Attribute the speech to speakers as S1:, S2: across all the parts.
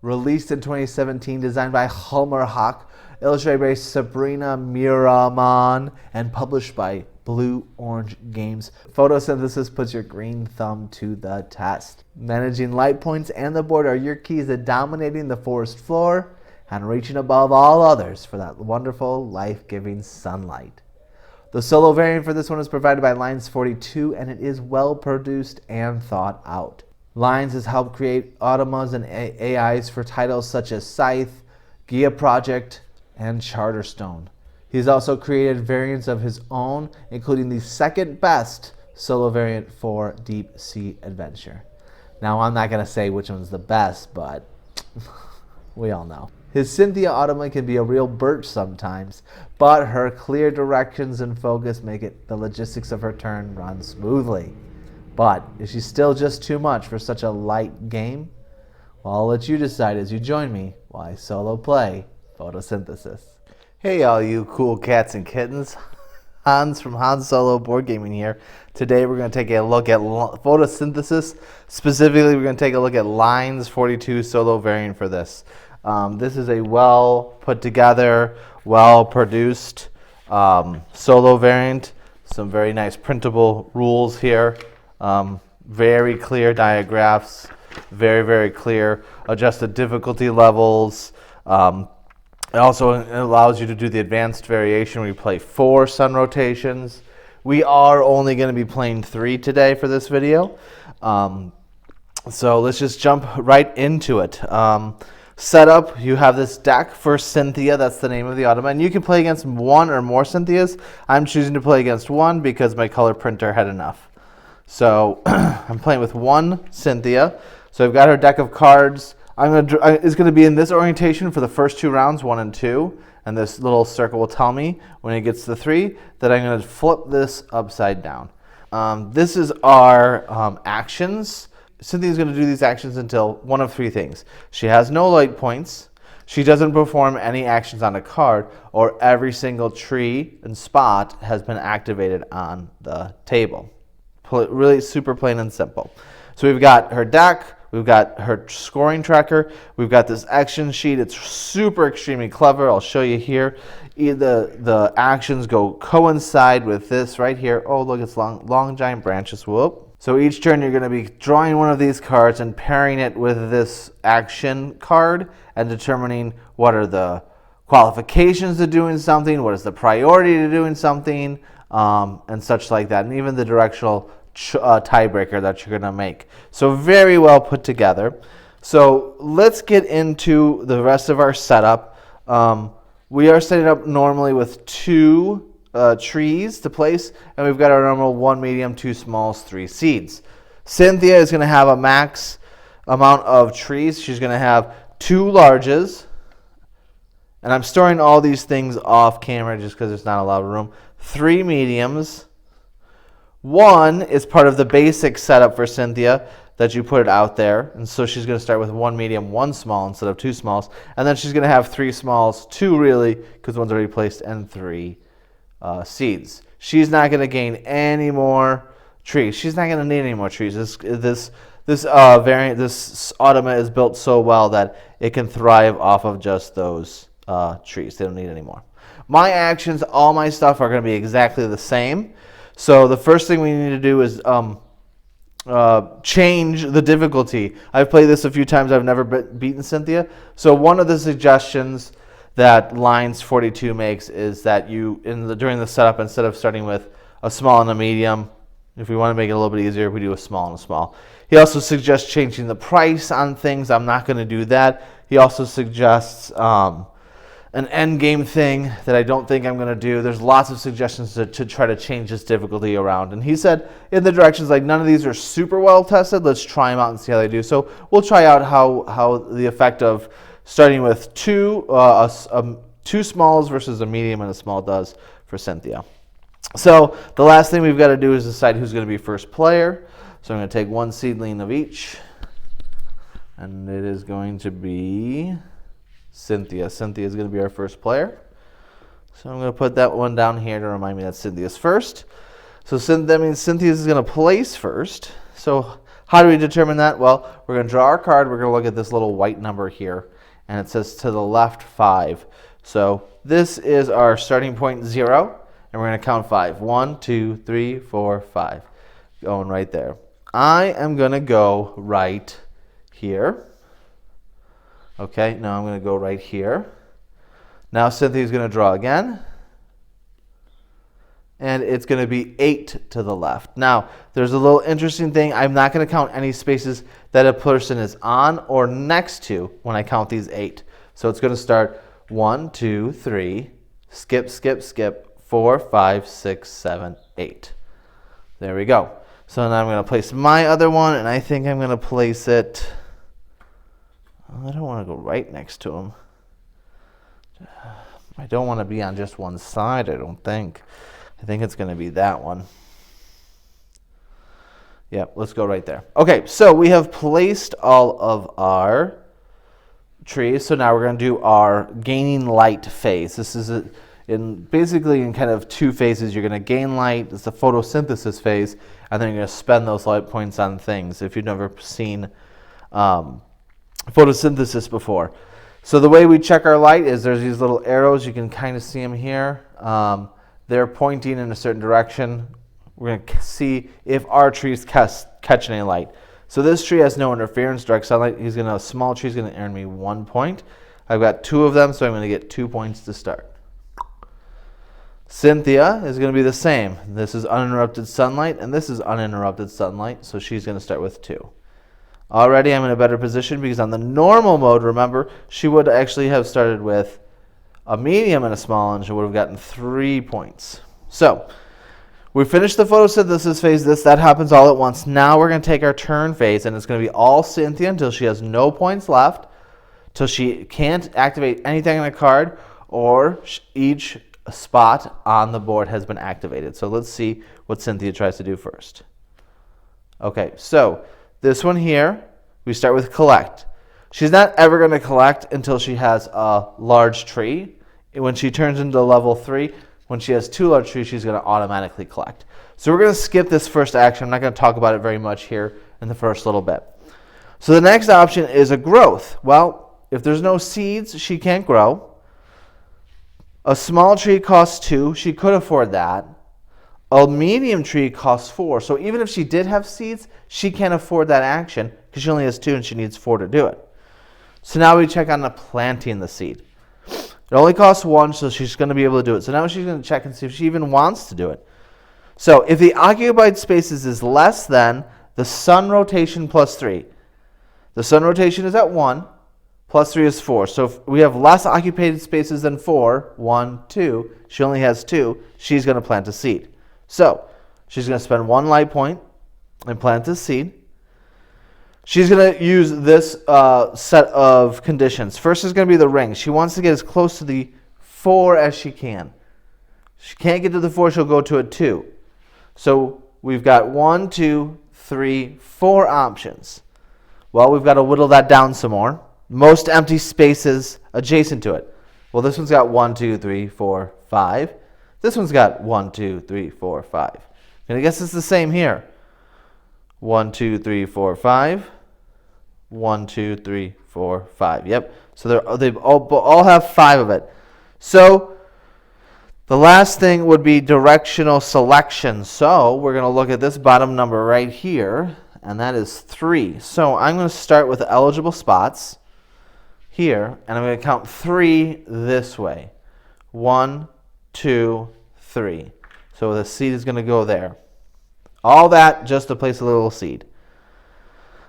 S1: Released in 2017, designed by Halmer Hawk, illustrated by Sabrina Miraman, and published by Blue Orange Games. Photosynthesis puts your green thumb to the test. Managing light points and the board are your keys to dominating the forest floor and reaching above all others for that wonderful, life-giving sunlight. The solo variant for this one is provided by Lines 42, and it is well produced and thought out. Lines has helped create automas and AIs for titles such as Scythe, Gia Project, and Charterstone. He's also created variants of his own, including the second best solo variant for Deep Sea Adventure. Now, I'm not going to say which one's the best, but we all know. His Cynthia Automa can be a real birch sometimes, but her clear directions and focus make it the logistics of her turn run smoothly. But is she still just too much for such a light game? Well, I'll let you decide as you join me while I solo play Photosynthesis. Hey all you cool cats and kittens, Hans from Han Solo Board Gaming here. Today we're going to take a look at Photosynthesis. Specifically, we're going to take a look at Lines 42 solo variant for this. This is a well put together, well produced solo variant. Some very nice printable rules here. Very clear diagraphs, very clear adjusted difficulty levels. It also allows you to do the advanced variation where you play 4 sun rotations. We are only going to be playing 3 today for this video. So let's just jump right into it. Setup, you have this deck for Cynthia, that's the name of the Automa, and you can play against 1 or more Cynthias. I'm choosing to play against 1 because my color printer had enough. So I'm playing with 1 Cynthia. So I've got her deck of cards. It's going to be in this orientation for the first 2 rounds, 1 and 2. And this little circle will tell me when it gets to 3 that I'm going to flip this upside down. This is our actions. Cynthia's going to do these actions until one of 3 things. She has no light points, she doesn't perform any actions on a card, or every single tree and spot has been activated on the table. Really super plain and simple. So we've got her deck, we've got her scoring tracker, we've got this action sheet. It's super extremely clever. I'll show you here. The actions coincide with this right here. Oh, look, it's long giant branches. Whoop. So each turn you're going to be drawing one of these cards and pairing it with this action card and determining what are the qualifications to doing something, what is the priority to doing something, and such like that, and even the directional tiebreaker that you're going to make. So very well put together. So let's get into the rest of our setup. We are setting up normally with 2 trees to place, and we've got our normal 1 medium, 2 smalls, 3 seeds. Cynthia is going to have a max amount of trees. She's going to have 2 larges, and I'm storing all these things off camera just because there's not a lot of room. 3 mediums. 1 is part of the basic setup for Cynthia that you put it out there, and so she's going to start with 1 medium, 1 small instead of 2 smalls, and then she's going to have 3 smalls, 2 really because 1's already placed, and 3 seeds. She's not going to gain any more trees. She's not going to need any more trees. This variant, this Automa is built so well that it can thrive off of just those trees. They don't need any more. My actions, all my stuff are going to be exactly the same. So the first thing we need to do is change the difficulty. I've played this a few times. I've never beaten Cynthia. So one of the suggestions that Lines 42 makes is that during the setup, instead of starting with a small and a medium, if we want to make it a little bit easier, we do a small and a small. He also suggests changing the price on things. I'm not going to do that. He also suggests an end game thing that I don't think I'm going to do. There's lots of suggestions to try to change this difficulty around. And he said in the directions, like, none of these are super well tested. Let's try them out and see how they do. So we'll try out how the effect of starting with 2 smalls versus a medium and a small does for Cynthia. So the last thing we've got to do is decide who's going to be first player. So I'm going to take 1 seedling of each. And it is going to be Cynthia. Cynthia is going to be our first player. So I'm going to put that one down here to remind me that Cynthia's first. So that means Cynthia is going to place first. So How do we determine that? Well, we're going to draw our card. We're going to look at this little white number here, and it says to the left 5. So this is our starting point 0, and we're going to count 5. 1, 2, 3, 4, 5. Going right there. I am going to go right here. Okay, now I'm going to go right here. Now Cynthia's going to draw again. And it's going to be 8 to the left. Now, there's a little interesting thing. I'm not going to count any spaces that a person is on or next to when I count these 8. So it's going to start 1, 2, 3, skip, skip, skip, 4, 5, 6, 7, 8. There we go. So now I'm going to place my other one, and I think I'm going to place it... I don't want to go right next to him. I don't want to be on just one side, I don't think. I think it's going to be that one. Yeah, let's go right there. Okay, so we have placed all of our trees. So now we're going to do our gaining light phase. This is basically in kind of 2 phases. You're going to gain light. It's the photosynthesis phase. And then you're going to spend those light points on things if you've never seen photosynthesis before. So the way we check our light is there's these little arrows. You can kind of see them here. They're pointing in a certain direction. We're going to see if our trees catch any light. So this tree has no interference, direct sunlight. A small tree is going to earn me 1 point. I've got 2 of them, so I'm going to get 2 points to start. Cynthia is going to be the same. This is uninterrupted sunlight, and this is uninterrupted sunlight, so she's going to start with 2. Already I'm in a better position because on the normal mode, remember, she would actually have started with a medium and a small, and she would have gotten 3 points. So we finished the photosynthesis phase. That happens all at once. Now we're going to take our turn phase, and it's going to be all Cynthia until she has no points left, till she can't activate anything on a card, or each spot on the board has been activated. So let's see what Cynthia tries to do first. Okay, so this one here, we start with collect. She's not ever going to collect until she has a large tree. When she turns into level 3, when she has 2 large trees, she's going to automatically collect. So we're going to skip this first action. I'm not going to talk about it very much here in the first little bit. So the next option is a growth. Well, if there's no seeds, she can't grow. A small tree costs 2. She could afford that. A medium tree costs 4. So even if she did have seeds, she can't afford that action because she only has 2 and she needs 4 to do it. So now we check on the planting the seed. It only costs 1, so she's going to be able to do it. So now she's going to check and see if she even wants to do it. So if the occupied spaces is less than the sun rotation plus 3. The sun rotation is at 1, plus 3 is 4. So if we have less occupied spaces than 4, 1, 2, she only has 2, she's going to plant a seed. So she's going to spend 1 light point and plant this seed. She's going to use this set of conditions. First is going to be the ring. She wants to get as close to the 4 as she can. She can't get to the 4, she'll go to a 2. So we've got 1, 2, 3, 4 options. Well, we've got to whittle that down some more. Most empty spaces adjacent to it. Well, this one's got 1, 2, 3, 4, 5. This one's got 1, 2, 3, 4, 5. And I guess it's the same here. 1, 2, 3, 4, 5. 1, 2, 3, 4, 5. Yep. So they all have 5 of it. So the last thing would be directional selection. So we're going to look at this bottom number right here, and that is 3. So I'm going to start with the eligible spots here, and I'm going to count 3 this way. 1, 2, 3. So the seed is going to go there. All that just to place a little seed.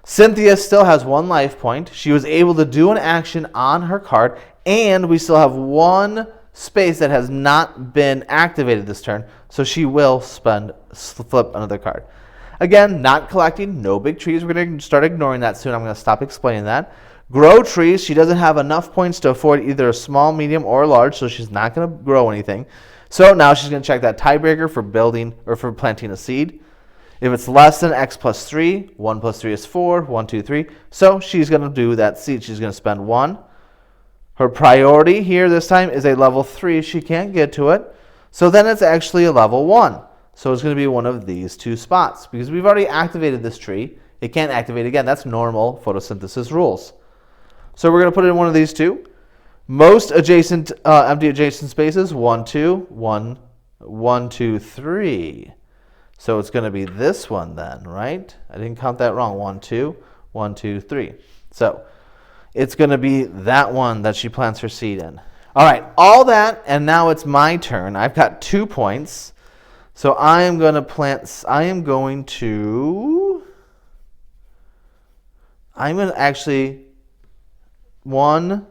S1: Cynthia still has 1 life point. She was able to do an action on her card, and we still have 1 space that has not been activated this turn, so she will flip another card. Again, not collecting, no big trees. We're going to start ignoring that soon. I'm going to stop explaining that. Grow trees. She doesn't have enough points to afford either a small, medium, or large, so she's not going to grow anything. So now she's going to check that tiebreaker for building or for planting a seed. If it's less than x plus 3, 1 plus 3 is 4, 1, 2, 3. So she's going to do that seed. She's going to spend 1. Her priority here this time is a level 3. She can't get to it. So then it's actually a level 1. So it's going to be one of these 2 spots because we've already activated this tree. it can't activate again. That's normal photosynthesis rules. So we're going to put it in one of these two. Most adjacent, empty adjacent spaces, 1, 2, 1, 1, 2, 3. So it's going to be this one then, right? I didn't count that wrong. 1, 2, 1, 2, 3. So it's going to be that one that she plants her seed in. All right, all that, and now it's my turn. I've got 2 points. So I am going to actually 1,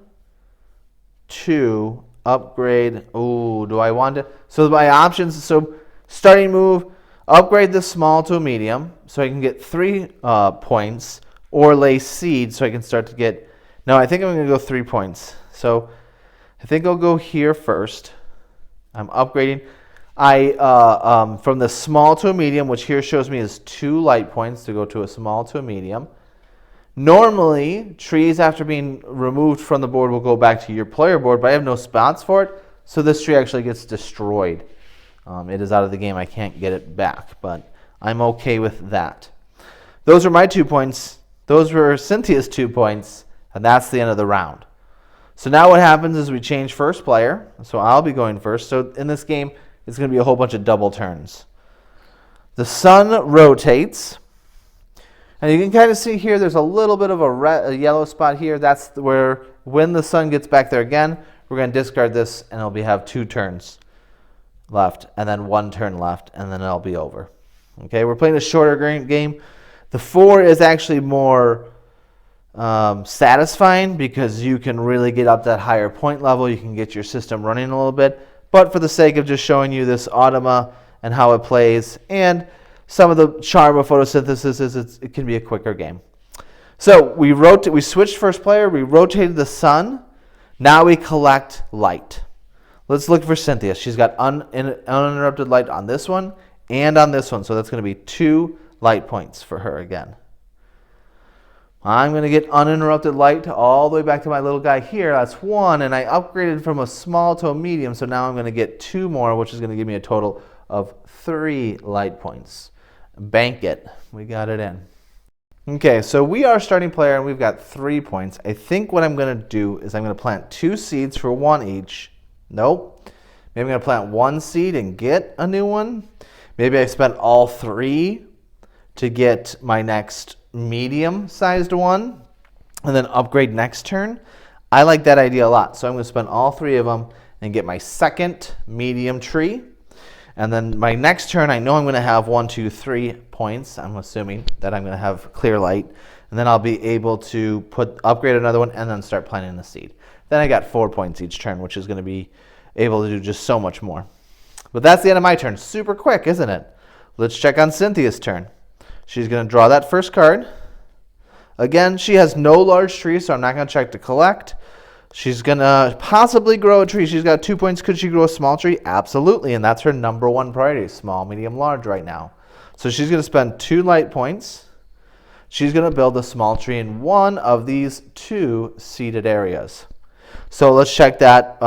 S1: 2, upgrade. Oh, do I want to? So my options, so starting move, upgrade the small to a medium so I can get 3 points, or lay seed so I can start to get, no, I think I'm going to go 3 points. So I think I'll go here first. I'm upgrading. From the small to a medium, which here shows me is 2 light points to go to a small to a medium. Normally, trees after being removed from the board will go back to your player board, but I have no spots for it, so this tree actually gets destroyed. It is out of the game. I can't get it back, but I'm okay with that. Those are my 2 points. Those were Cynthia's 2 points, and that's the end of the round. So now what happens is we change first player, so I'll be going first. So in this game, it's going to be a whole bunch of double turns. The sun rotates. And you can kind of see here, there's a little bit of a yellow spot here. That's where, when the sun gets back there again, we're going to discard this, and it'll have 2 turns left, and then 1 turn left, and then it'll be over. Okay, we're playing a shorter game. The 4 is actually more satisfying because you can really get up that higher point level. You can get your system running a little bit. But for the sake of just showing you this Automa and how it plays, and some of the charm of photosynthesis is it can be a quicker game. So we switched first player, we rotated the sun, now we collect light. Let's look for Cynthia. She's got uninterrupted light on this one and on this one, so that's going to be 2 light points for her again. I'm going to get uninterrupted light all the way back to my little guy here. That's 1, and I upgraded from a small to a medium, so now I'm going to get 2 more, which is going to give me a total of 3 light points. Bank it. We got it in. Okay, so we are starting player, and we've got 3 points. I think what I'm going to do is I'm going to plant 2 seeds for 1 each. Nope. Maybe I'm going to plant 1 seed and get a new one. Maybe I spent all 3 to get my next medium-sized one, and then upgrade next turn. I like that idea a lot. So I'm going to spend all 3 of them and get my second medium tree. And then my next turn, I know I'm going to have 1, 2, 3 points. I'm assuming that I'm going to have clear light. And then I'll be able to upgrade another one and then start planting the seed. Then I got 4 points each turn, which is going to be able to do just so much more. But that's the end of my turn. Super quick, isn't it? Let's check on Cynthia's turn. She's going to draw that first card. Again, she has no large tree, so I'm not going to check to collect. She's going to possibly grow a tree. She's got 2 points. Could she grow a small tree? Absolutely, and that's her number 1 priority, small, medium, large right now. So she's going to spend 2 light points. She's going to build a small tree in one of these 2 seeded areas. So let's check that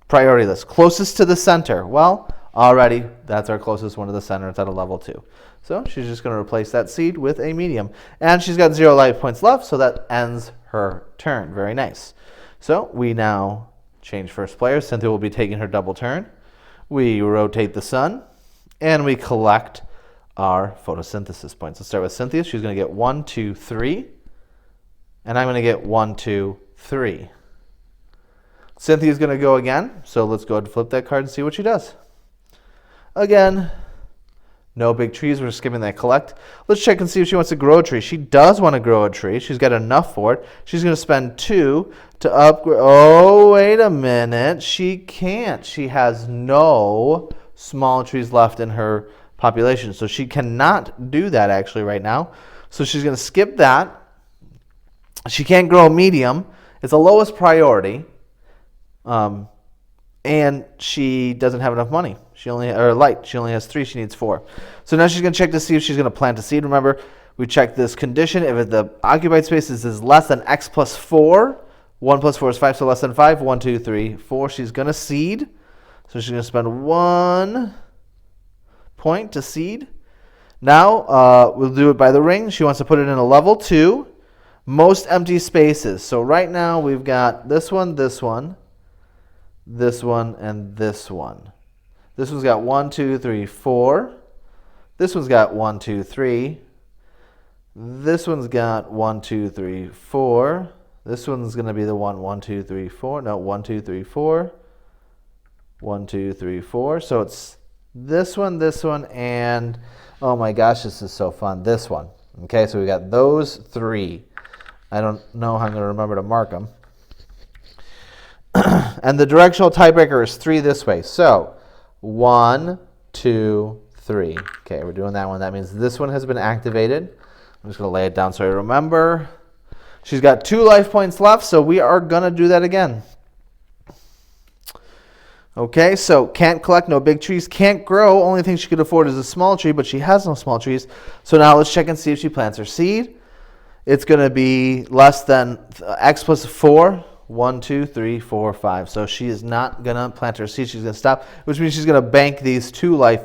S1: priority list. Closest to the center. Well, already that's our closest one to the center. It's at a level 2. So she's just going to replace that seed with a medium. And she's got 0 life points left, so that ends her turn. Very nice. So we now change first player. Cynthia will be taking her double turn. We rotate the sun, and we collect our photosynthesis points. Let's start with Cynthia. She's going to get 1, 2, 3. And I'm going to get 1, 2, 3. Cynthia's going to go again. So let's go ahead and flip that card and see what she does. Again, no big trees. We're skipping that collect. Let's check and see if she wants to grow a tree. She does want to grow a tree. She's got enough for it. She's going to spend 2 to upgrade. Oh, wait a minute. She can't. She has no small trees left in her population. So she cannot do that actually right now. So she's going to skip that. She can't grow a medium. It's the lowest priority. And she doesn't have enough money. She only has 3. She needs 4. So now she's going to check to see if she's going to plant a seed. Remember, we check this condition. If the occupied space is less than x plus 4, 1 plus 4 is 5, so less than 5. 1, 2, 3, 4. She's going to seed. So she's going to spend 1 point to seed. Now we'll do it by the ring. She wants to put it in a level 2. Most empty spaces. So right now we've got this one, this one, this one, and this one. This one's got 1, 2, 3, 4. This one's got 1, 2, 3. This one's got 1, 2, 3, 4. This one's going to be the 1, 2, 3, 4. No, 1, 2, 3, 4. 1, 2, 3, 4. So it's this one, and oh my gosh, this is so fun. This one. Okay, so we got those 3. I don't know how I'm going to remember to mark them. And the directional tiebreaker is 3 this way. So 1, 2, 3. Okay, we're doing that one. That means this one has been activated. I'm just going to lay it down so I remember. She's got 2 life points left, so we are going to do that again. Okay, so can't collect, no big trees, can't grow. Only thing she could afford is a small tree, but she has no small trees. So now let's check and see if she plants her seed. It's going to be less than x plus 4. 1, 2, 3, 4, 5. So she is not going to plant her seed. She's going to stop, which means she's going to bank these 2 life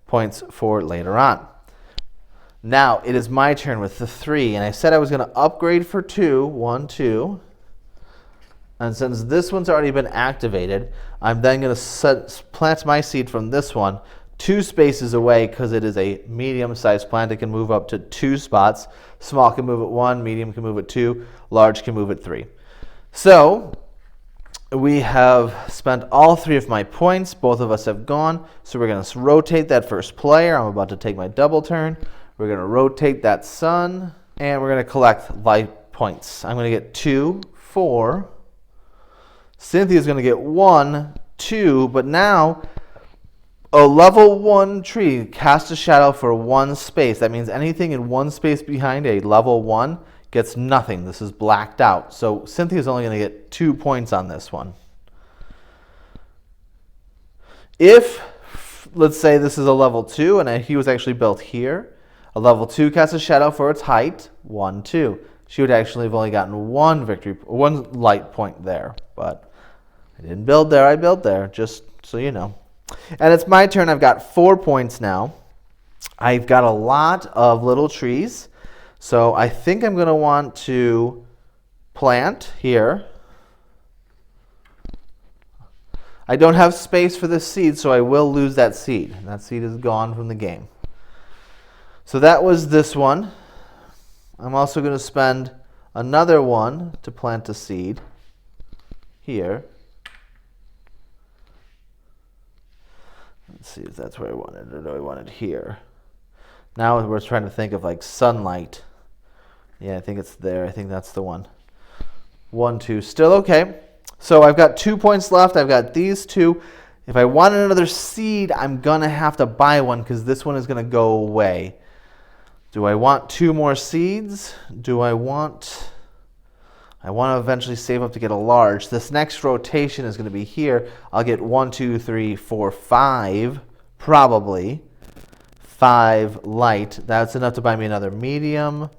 S1: points for later on. Now it is my turn with the 3, and I said I was going to upgrade for 2. 1, 2. And since this one's already been activated, I'm then going to plant my seed from this one 2 spaces away because it is a medium-sized plant. It can move up to 2 spots. Small can move at 1, medium can move at 2, large can move at 3. So we have spent all 3 of my points. Both of us have gone. So we're going to rotate that first player. I'm about to take my double turn. We're going to rotate that sun, and we're going to collect life points. I'm going to get 2, 4. Cynthia's going to get 1, 2, but now a level 1 tree casts a shadow for 1 space. That means anything in 1 space behind a level 1 gets nothing. This is blacked out. So Cynthia's only going to get 2 points on this one. If, let's say this is a level 2 and he was actually built here, a level 2 casts a shadow for its height, 1, 2. She would actually have only gotten 1 light point there, but I didn't build there, I built there, just so you know. And it's my turn. I've got 4 points now. I've got a lot of little trees, so I think I'm going to want to plant here. I don't have space for this seed, so I will lose that seed. That seed is gone from the game. So that was this one. I'm also going to spend another one to plant a seed here. Let's see if that's where I wanted it, or do I want it here? Now we're trying to think of like sunlight. Yeah, I think it's there. I think that's the one. 1, 2, still okay. So I've got 2 points left. I've got these 2. If I want another seed, I'm going to have to buy one because this one is going to go away. Do I want 2 more seeds? I want to eventually save up to get a large. This next rotation is going to be here. I'll get 1, 2, 3, 4, 5, probably. 5 light. That's enough to buy me another medium.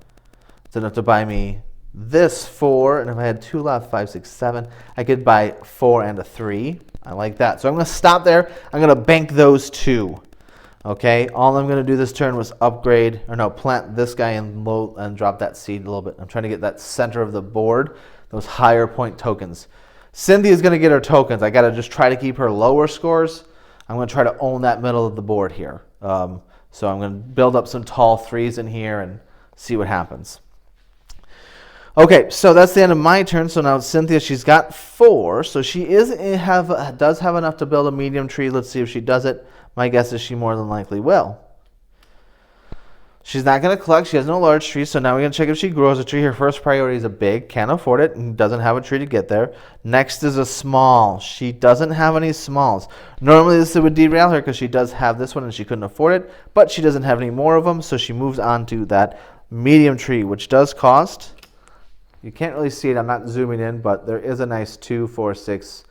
S1: It's enough to buy me this 4. And if I had 2 left, 5, 6, 7, I could buy 4 and a 3. I like that. So I'm going to stop there. I'm going to bank those 2. Okay, all I'm going to do this turn was plant this guy and drop that seed a little bit. I'm trying to get that center of the board, those higher point tokens. Cynthia's going to get her tokens. I got to just try to keep her lower scores. I'm going to try to own that middle of the board here. So I'm going to build up some tall 3s in here and see what happens. Okay, so that's the end of my turn. So now Cynthia, she's got 4. So she does have enough to build a medium tree. Let's see if she does it. My guess is she more than likely will. She's not going to collect. She has no large trees, so now we're going to check if she grows a tree. Her first priority is a big. Can't afford it and doesn't have a tree to get there. Next is a small. She doesn't have any smalls. Normally this would derail her because she does have this one and she couldn't afford it, but she doesn't have any more of them, so she moves on to that medium tree, which does cost. You can't really see it. I'm not zooming in, but there is a nice 2, 4, 6.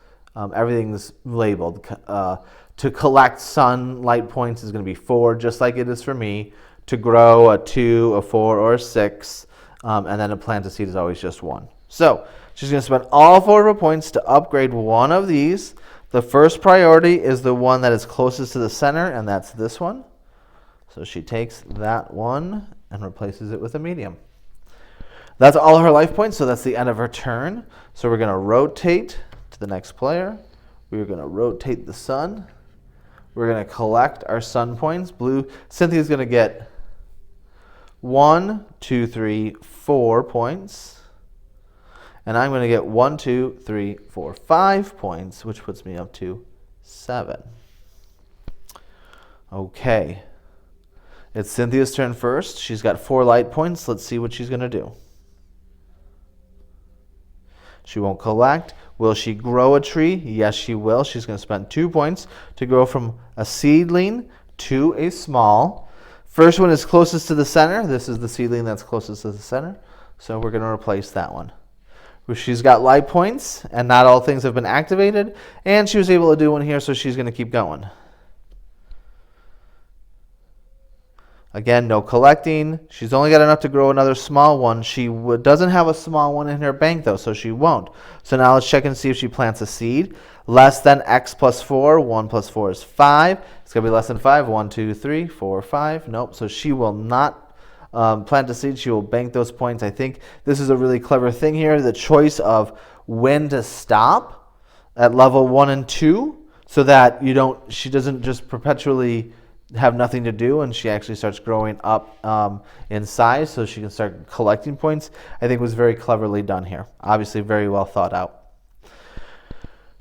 S1: Everything's labeled. To collect sunlight points is going to be 4, just like it is for me. To grow, a 2, a 4, or a 6. And then to plant a seed is always just 1. So she's going to spend all 4 of her points to upgrade one of these. The first priority is the one that is closest to the center, and that's this one. So So she takes that one and replaces it with a medium. That's all her life points, so that's the end of her turn. So we're going to rotate to the next player. We're going to rotate the sun. We're going to collect our sun points. Blue, Cynthia's going to get 1, 2, 3, 4 points. And I'm going to get 1, 2, 3, 4, 5 points, which puts me up to 7. Okay. It's Cynthia's turn first. She's got 4 light points. Let's see what she's going to do. She won't collect. Will she grow a tree? Yes, she will. She's going to spend 2 points to grow from a seedling to a small. First one is closest to the center. This is the seedling that's closest to the center. So we're going to replace that one. She's got light points, and not all things have been activated. And she was able to do one here, so she's going to keep going. Again, no collecting. She's only got enough to grow another small one. She doesn't have a small one in her bank, though, so she won't. So now let's check and see if she plants a seed. Less than x plus 4. 1 plus 4 is 5. It's going to be less than 5. 1, 2, 3, 4, 5. Nope. So she will not plant a seed. She will bank those points. I think this is a really clever thing here. The choice of when to stop at level 1 and 2 so that she doesn't just perpetually have nothing to do, and she actually starts growing up in size so she can start collecting points, I think was very cleverly done here. Obviously very well thought out.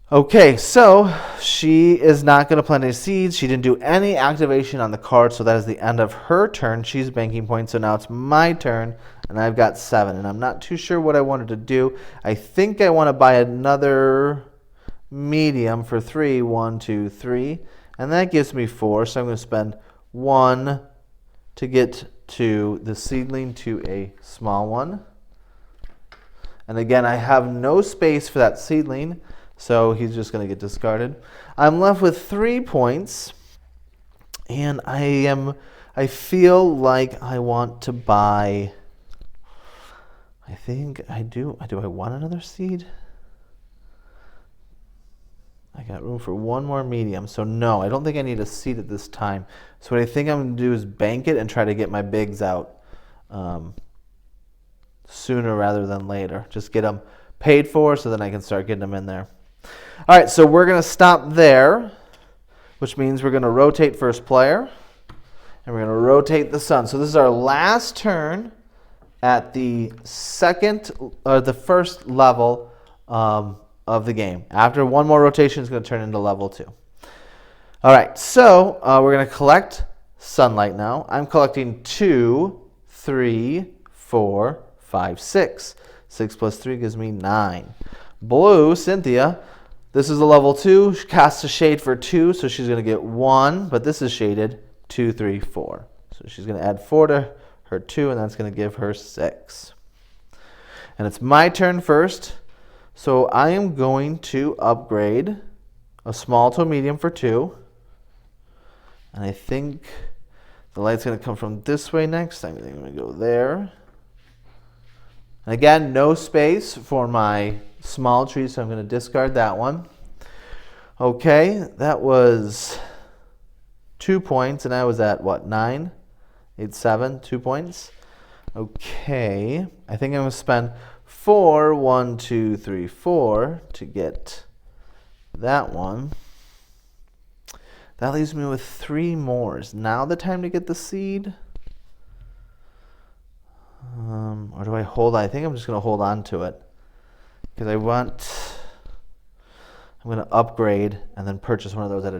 S1: Okay, so she is not going to plant any seeds. She didn't do any activation on the card, so that is the end of her turn. She's banking points, so now it's my turn, and I've got 7, and I'm not too sure what I wanted to do. I think I want to buy another medium for 3. 1, 2, 3. And that gives me 4, so I'm going to spend 1 to get to the seedling to a small one. And again, I have no space for that seedling, so he's just going to get discarded. I'm left with 3 points, and I feel like I want to buy, I think I do. Do I want another seed? I got room for 1 more medium, so no, I don't think I need a seed at this time. So what I think I'm going to do is bank it and try to get my bigs out sooner rather than later. Just get them paid for so then I can start getting them in there. All right, so we're going to stop there, which means we're going to rotate first player, and we're going to rotate the sun. So this is our last turn at the first level of the game. After 1 more rotation, it's going to turn into level 2. All right, so we're going to collect sunlight now. I'm collecting 2, 3, 4, 5, 6. 6 plus 3 gives me 9. Blue, Cynthia, this is a level 2. She casts a shade for 2, so she's going to get 1, but this is shaded 2, 3, 4. So she's going to add 4 to her 2, and that's going to give her 6. And it's my turn first. So I am going to upgrade a small to a medium for 2. And I think the light's going to come from this way next. I'm going to go there. And again, no space for my small tree, so I'm going to discard that one. Okay, that was 2 points, and I was at, what, 9? 8, 7, 2 points. Okay, I think I'm going to spend 4, 1, 2, 3, 4 to get that one. That leaves me with 3 more. Is now the time to get the seed? Or do I hold on? I think I'm just going to hold on to it. Because I'm going to upgrade and then purchase one of those at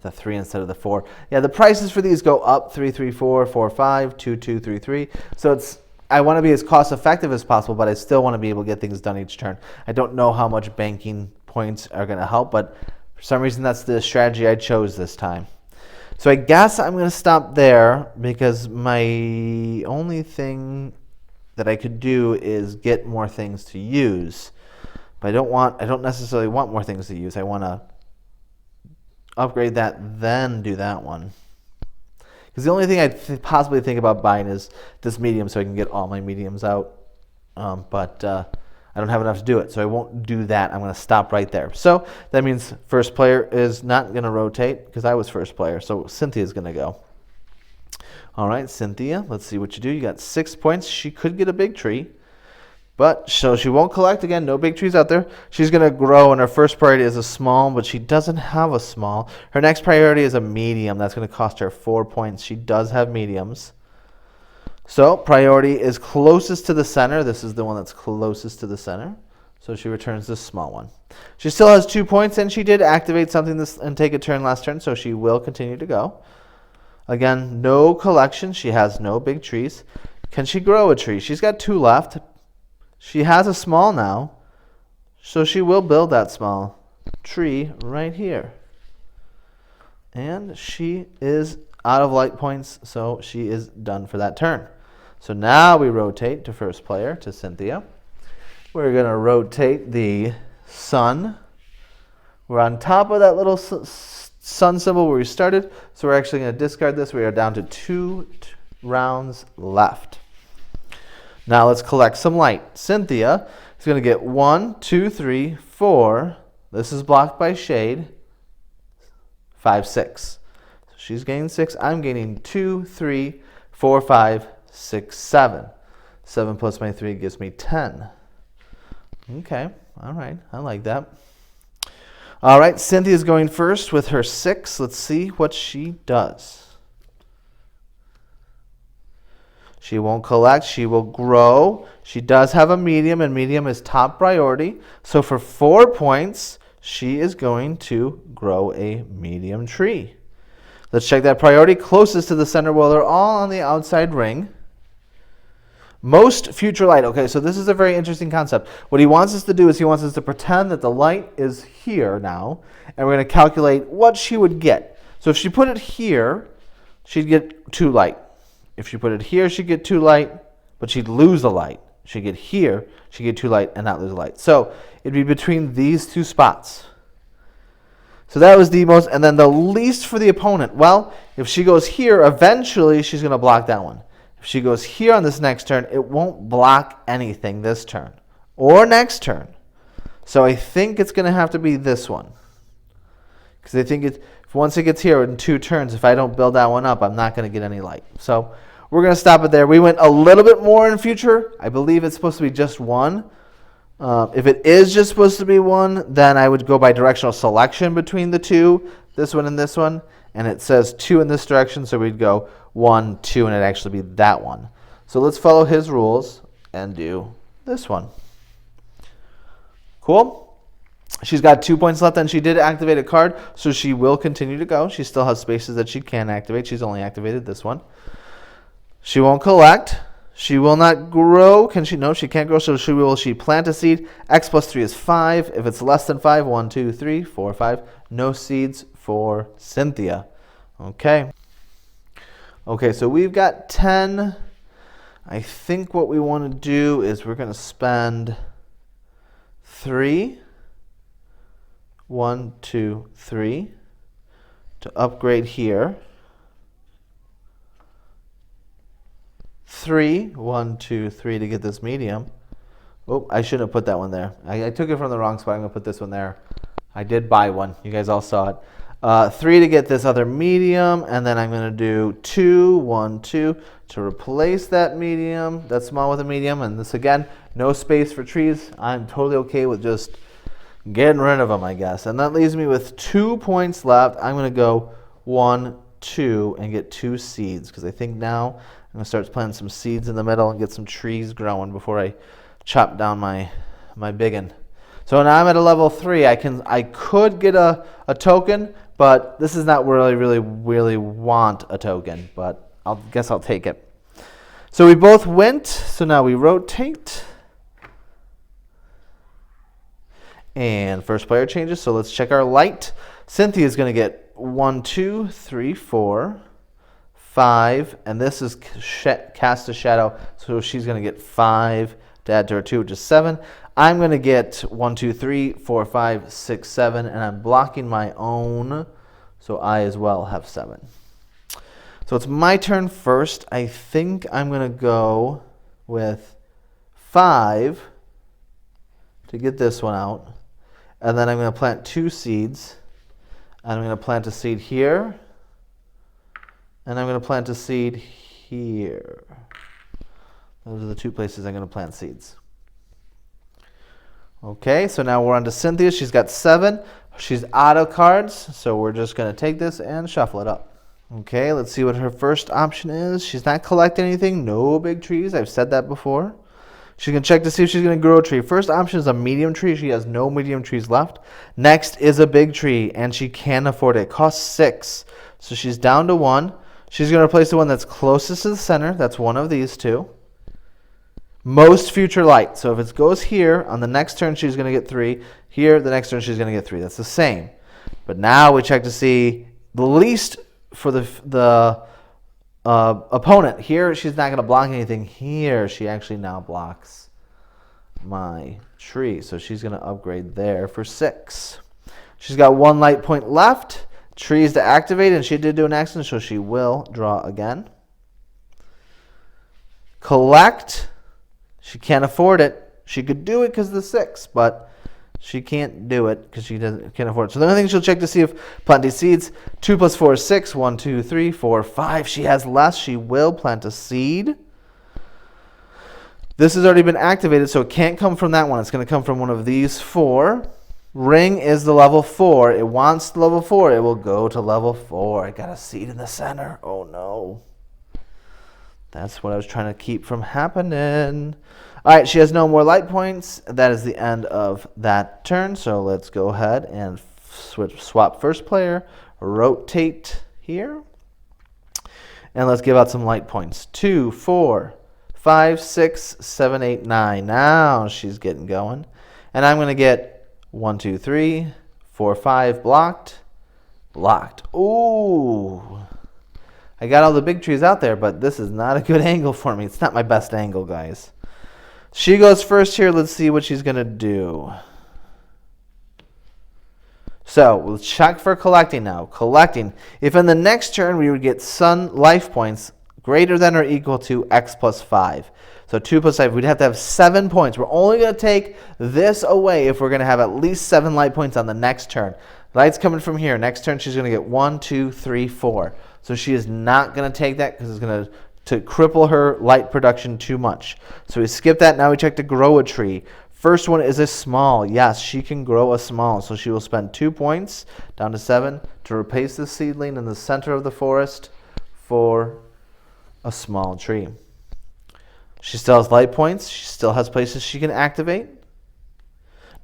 S1: the 3 instead of the 4. Yeah, the prices for these go up 3, 3, 4, 4, 5, 2, 2, 3, 3. So I want to be as cost effective as possible, but I still want to be able to get things done each turn. I don't know how much banking points are going to help, but for some reason that's the strategy I chose this time. So I guess I'm going to stop there because my only thing that I could do is get more things to use. But I don't necessarily want more things to use. I want to upgrade that, then do that one. Because the only thing I possibly think about buying is this medium so I can get all my mediums out. But I don't have enough to do it, so I won't do that. I'm going to stop right there. So that means first player is not going to rotate because I was first player. So Cynthia's going to go. All right, Cynthia, let's see what you do. You got 6 points. She could get a big tree. But so she won't collect again. No big trees out there. She's going to grow, and her first priority is a small, but she doesn't have a small. Her next priority is a medium. That's going to cost her 4 points. She does have mediums. So priority is closest to the center. This is the one that's closest to the center. So she returns this small one. She still has 2 points, and she did activate something and take a turn last turn, so she will continue to go. Again, no collection. She has no big trees. Can she grow a tree? She's got 2 left. She has a small now, so she will build that small tree right here. And she is out of light points, so she is done for that turn. So now we rotate to first player, to Cynthia. We're going to rotate the sun. We're on top of that little sun symbol where we started, so we're actually going to discard this. We are down to 2 rounds left. Now let's collect some light. Cynthia is going to get 1, 2, 3, 4. This is blocked by shade. 5, 6. So she's gaining 6. I'm gaining 2, 3, 4, 5, 6, 7. 7 plus my 3 gives me 10. Okay. All right. I like that. All right. Cynthia's going first with her 6. Let's see what she does. She won't collect. She will grow. She does have a medium, and medium is top priority. So for 4 points, she is going to grow a medium tree. Let's check that priority closest to the center. Well, they're all on the outside ring. Most future light. Okay, so this is a very interesting concept. What he wants us to do is he wants us to pretend that the light is here now, and we're going to calculate what she would get. So if she put it here, she'd get 2 light. If she put it here, she'd get 2 light, but she'd lose the light. She'd get here, she'd get 2 light, and not lose the light. So it'd be between these 2 spots. So that was the most, and then the least for the opponent. Well, if she goes here, eventually she's going to block that one. If she goes here on this next turn, it won't block anything this turn or next turn. So I think it's going to have to be this one. Because I think once it gets here in 2 turns, if I don't build that one up, I'm not going to get any light. So we're going to stop it there. We went a little bit more in future. I believe it's supposed to be just 1. If it is just supposed to be 1, then I would go by directional selection between the 2, this one and this one. And it says 2 in this direction, so we'd go 1, 2, and it'd actually be that one. So let's follow his rules and do this one. Cool? She's got 2 points left, and she did activate a card, so she will continue to go. She still has spaces that she can activate. She's only activated this one. She won't collect. She will not grow. Can she? No, she can't grow, so will she plant a seed? X plus 3 is 5. If it's less than 5, 1, 2, 3, 4, 5. No seeds for Cynthia. Okay. Okay, so we've got 10. I think what we want to do is we're going to spend 3. 1, 2, 3 to upgrade here. 3, 1, 2, 3 to get this medium. Oh, I shouldn't have put that one there. I took it from the wrong spot. I'm going to put this one there. I did buy one. You guys all saw it. 3 to get this other medium, and then I'm going to do 2, 1, 2 to replace that medium, that small with a medium. And this again, no space for trees. I'm totally okay with just getting rid of them, I guess. And that leaves me with 2 points left. I'm going to go 1, 2 and get 2 seeds, because I think now I'm going to start planting some seeds in the middle and get some trees growing before I chop down my biggin. So now I'm at a level 3. I could get a token, but this is not really want a token, but I guess I'll take it. So we both went, so now we rotate. And first player changes, so let's check our light. Cynthia is going to get 1, 2, 3, 4, 5, and this is cast a shadow, so she's going to get 5 to add to her 2, which is 7. I'm going to get 1, 2, 3, 4, 5, 6, 7, and I'm blocking my own, so I as well have 7. So it's my turn first. I think I'm going to go with 5 to get this one out. And then I'm going to plant 2 seeds. And I'm going to plant a seed here. And I'm going to plant a seed here. Those are the 2 places I'm going to plant seeds. Okay, so now we're on to Cynthia. She's got 7. She's out of cards, so we're just going to take this and shuffle it up. Okay, let's see what her first option is. She's not collecting anything. No big trees. I've said that before. She's going to check to see if she's going to grow a tree. First option is a medium tree. She has no medium trees left. Next is a big tree, and she can afford it. It costs 6, so she's down to 1. She's going to replace the one that's closest to the center. That's one of these 2. Most future light. So if it goes here, on the next turn she's going to get 3. Here, the next turn she's going to get 3. That's the same. But now we check to see the least for the opponent. Here, she's not going to block anything. Here, she actually now blocks my tree. So she's going to upgrade there for 6. She's got 1 light point left. Trees to activate, and she did do an accident, so she will draw again. Collect. She can't afford it. She could do it because of the 6, but she can't do it because she can't afford it. So the only thing she'll check to see if planting seeds. 2 plus 4 is 6. 1, 2, 3, 4, 5. She has less. She will plant a seed. This has already been activated, so it can't come from that one. It's going to come from one of these 4. Ring is the level 4. It wants the level 4. It will go to level 4. I got a seed in the center. Oh, no. That's what I was trying to keep from happening. All right, she has no more light points. That is the end of that turn. So let's go ahead and swap first player, rotate here, and let's give out some light points. 2, 4, 5, 6, 7, 8, 9. Now she's getting going. And I'm going to get 1, 2, 3, 4, 5 blocked. Blocked. Ooh. I got all the big trees out there, but this is not a good angle for me. It's not my best angle, guys. She goes first here. Let's see what she's going to do. So we'll check for collecting now. Collecting. If in the next turn we would get sun life points greater than or equal to x plus 5. So 2 plus 5, we'd have to have 7 points. We're only going to take this away if we're going to have at least 7 light points on the next turn. Light's coming from here. Next turn she's going to get 1, 2, 3, 4. So she is not going to take that because it's going to cripple her light production too much. So we skip that. Now we check to grow a tree. First one is a small. Yes, she can grow a small. So she will spend 2 points down to 7 to replace the seedling in the center of the forest for a small tree. She still has light points. She still has places she can activate.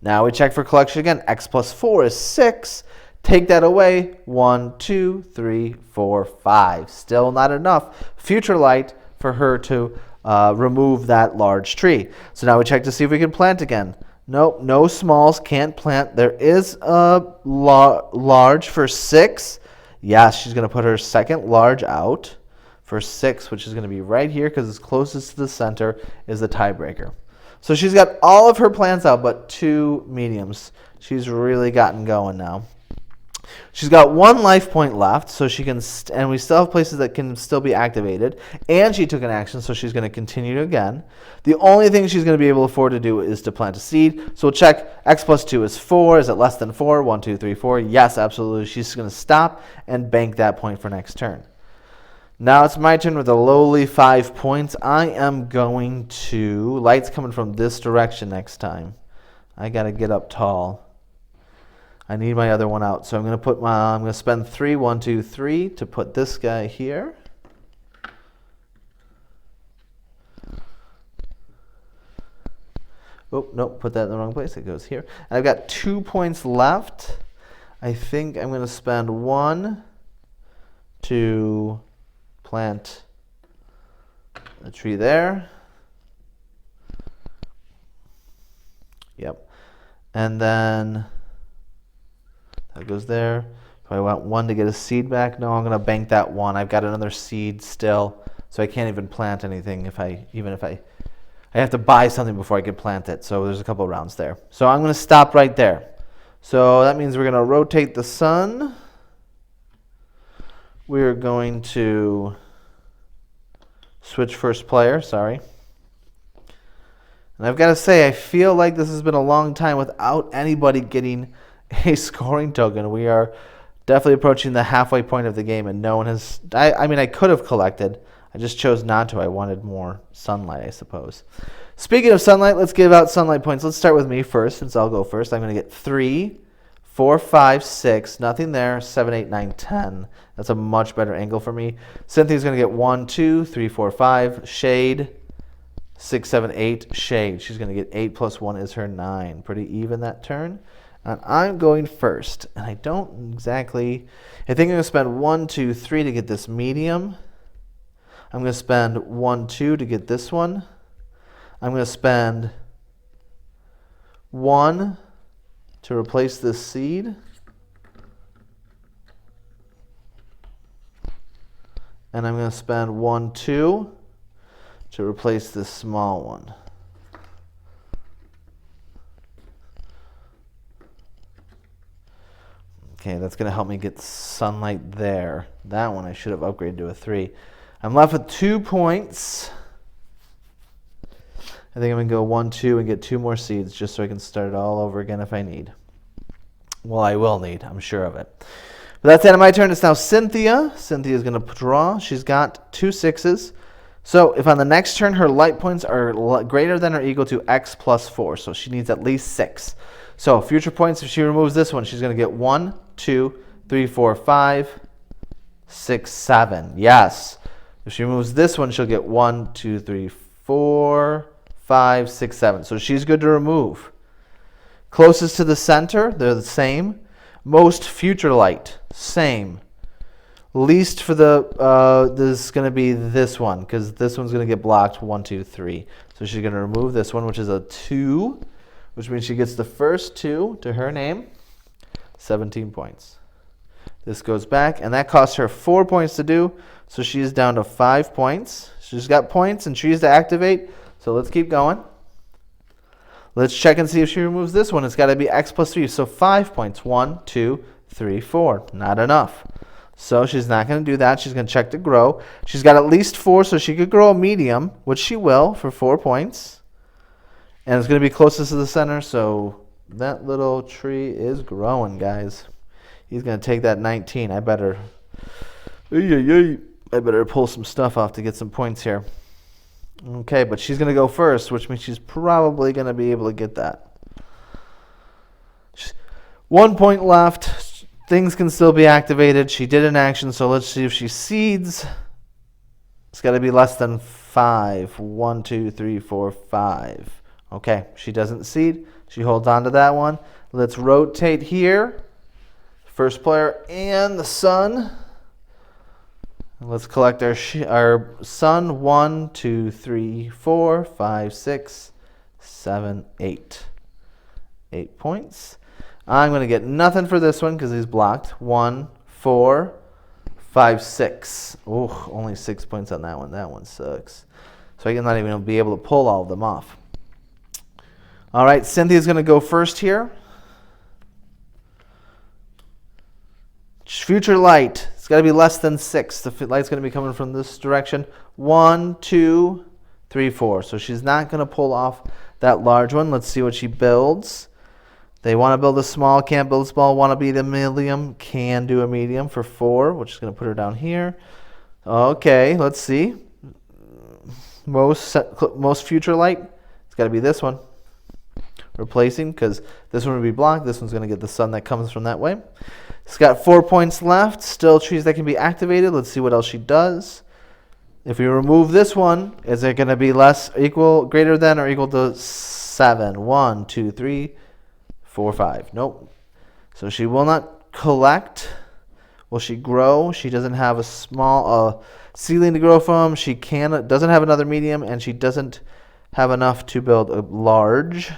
S1: Now we check for collection again. X plus 4 is 6. Take that away. 1, 2, 3, 4, 5. Still not enough future light for her to remove that large tree. So now we check to see if we can plant again. Nope, no smalls, can't plant. There is a large for 6. Yes, she's going to put her second large out for 6, which is going to be right here because it's closest to the center is the tiebreaker. So she's got all of her plants out but 2 mediums. She's really gotten going now. She's got 1 life point left, so she can, and we still have places that can still be activated. And she took an action, so she's going to continue again. The only thing she's going to be able to afford to do is to plant a seed. So we'll check. X plus 2 is 4. Is it less than 4? 1, 2, 3, 4. Yes, absolutely. She's going to stop and bank that point for next turn. Now it's my turn with a lowly 5 points. I am going to, light's coming from this direction next time. I got to get up tall. I need my other one out. So I'm going to spend 3, 1, 2, 3 to put this guy here. Oh, nope, put that in the wrong place. It goes here. And I've got 2 points left. I think I'm going to spend 1 to plant a tree there. Yep. And then that goes there. Do I want 1 to get a seed back? No, I'm going to bank that 1. I've got another seed still, so I can't even plant anything I have to buy something before I can plant it. So there's a couple rounds there. So I'm going to stop right there. So that means we're going to rotate the sun. We're going to switch first player, sorry. And I've got to say, I feel like this has been a long time without anybody getting a scoring token. We are definitely approaching the halfway point of the game, and no one has. I mean, I could have collected. I just chose not to. I wanted more sunlight, I suppose. Speaking of sunlight, let's give out sunlight points. Let's start with me first, since I'll go first. I'm going to get 3, 4, 5, 6. Nothing there. 7, 8, 9, 10. That's a much better angle for me. Cynthia's going to get 1, 2, 3, 4, 5. Shade. 6, 7, 8. Shade. She's going to get 8 plus 1 is her 9. Pretty even that turn. And I'm going first. And I don't exactly... I think I'm going to spend 1, 2, 3 to get this medium. I'm going to spend 1, 2 to get this one. I'm going to spend 1 to replace this seed. And I'm going to spend 1, 2 to replace this small one. Okay, that's going to help me get sunlight there. That one I should have upgraded to a 3. I'm left with 2 points. I think I'm going to go 1, 2 and get 2 more seeds just so I can start it all over again if I need. Well, I will need. I'm sure of it. But that's the end of my turn. It's now Cynthia. Cynthia's going to draw. She's got 2 6s. So if on the next turn her light points are greater than or equal to x plus 4, so she needs at least 6. So future points, if she removes this one, she's going to get 1, 2, 3, 4, 5, 6, 7. Yes. If she removes this one, she'll get 1, 2, 3, 4, 5, 6, 7. So she's good to remove. Closest to the center, they're the same. Most future light, same. Least for the, this is going to be this one, because this one's going to get blocked 1, 2, 3. So she's going to remove this one, which is a 2, which means she gets the first 2 to her name. 17 points. This goes back, and that costs her 4 points to do, so she's down to 5 points. She's got points and trees to activate, so let's keep going. Let's check and see if she removes this one. It's got to be x plus 3, so 5 points. 1, 2, 3, 4. Not enough. So she's not going to do that. She's going to check to grow. She's got at least 4, so she could grow a medium, which she will for 4 points. And it's going to be closest to the center, so that little tree is growing, guys. He's going to take that 19. I better pull some stuff off to get some points here. Okay, but she's going to go first, which means she's probably going to be able to get that. 1 point left. Things can still be activated. She did an action, so let's see if she seeds. It's got to be less than 5. 1, 2, 3, 4, 5. Okay, she doesn't seed. She holds on to that one. Let's rotate here. First player and the sun. Let's collect our sun. 1, 2, 3, 4, 5, 6, 7, 8. 8 points. I'm going to get nothing for this one because he's blocked. 1, 4, 5, 6. Oh, only 6 points on that one. That one sucks. So I'm not even going to be able to pull all of them off. All right, Cynthia's going to go first here. Future light. It's got to be less than 6. The light's going to be coming from this direction. 1, 2, 3, 4. So she's not going to pull off that large one. Let's see what she builds. They want to build a small, can't build a small. Want to be the medium, can do a medium for 4, which is going to put her down here. Okay, let's see. Most future light. It's got to be this one. Replacing, because this one would be blocked. This one's going to get the sun that comes from that way. It's got 4 points left. Still trees that can be activated. Let's see what else she does. If we remove this one, is it going to be greater than or equal to 7? 1, 2, 3, 4, 5. Nope. So she will not collect. Will she grow? She doesn't have a small ceiling to grow from. She doesn't have another medium, and she doesn't have enough to build a large.